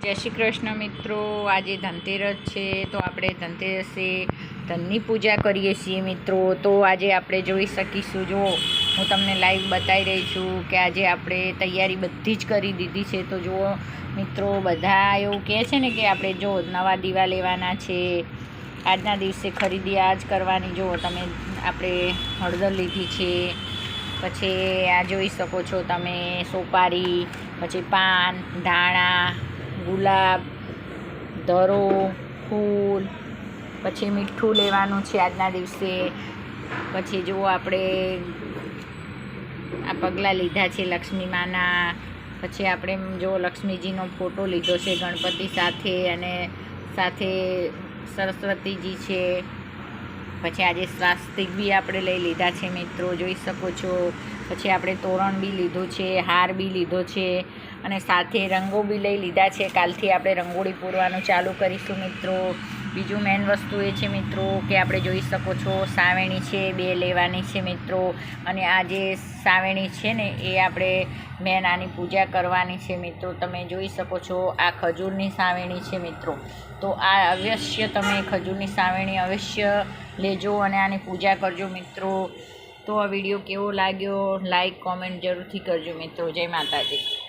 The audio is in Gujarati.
જય શ્રી કૃષ્ણ મિત્રો, આજે ધનતેરસ છે તો આપણે ધનતેરસે ધનની પૂજા કરીએ છીએ મિત્રો. તો આજે આપણે જોઈ શકીશું, જો હું તમને લાઈવ બતાવી રહી છું કે આજે આપણે તૈયારી બધી જ કરી દીધી છે. તો જુઓ મિત્રો, બધા એવું કહે છે ને કે આપણે જો નવા દીવા લેવાના છે, આજના દિવસે ખરીદી આજ કરવાની. જુઓ તમે, આપણે હળદર લીધી છે, પછી આ જોઈ શકો છો તમે સોપારી, પછી પાન, ધાણા, ગુલાબ, ધરો, ફૂલ, પછી મીઠું લેવાનું છે આજના દિવસે. પછી જુઓ આપણે આ પગલાં લીધા છે લક્ષ્મી માના. પછી આપણે જો લક્ષ્મીજીનો ફોટો લીધો છે ગણપતિ સાથે, અને સાથે સરસ્વતીજી છે. પછી આજે સ્વાસ્તિક બી આપણે લઈ લીધા છે મિત્રો, જોઈ શકો છો. પછી આપણે તોરણ બી લીધું છે, હાર બી લીધો છે, અને સાથે રંગો બી લઈ લીધા છે. કાલથી આપણે રંગોળી પૂરવાનું ચાલુ કરીશું મિત્રો. બીજું મેઇન વસ્તુ એ છે મિત્રો કે આપણે જોઈ શકો છો સાવેણી છે, 2 લેવાની છે મિત્રો. અને આ જે સાવેણી છે ને એ આપણે મેન આની પૂજા કરવાની છે મિત્રો. તમે જોઈ શકો છો આ ખજૂરની સાવેણી છે મિત્રો. તો આ અવશ્ય તમે ખજૂરની સાવેણી અવશ્ય લેજો અને આની પૂજા કરજો મિત્રો. તો આ વિડીયો કેવો લાગ્યો, લાઈક કોમેન્ટ જરૂરથી કરજો મિત્રો. જય માતાજી.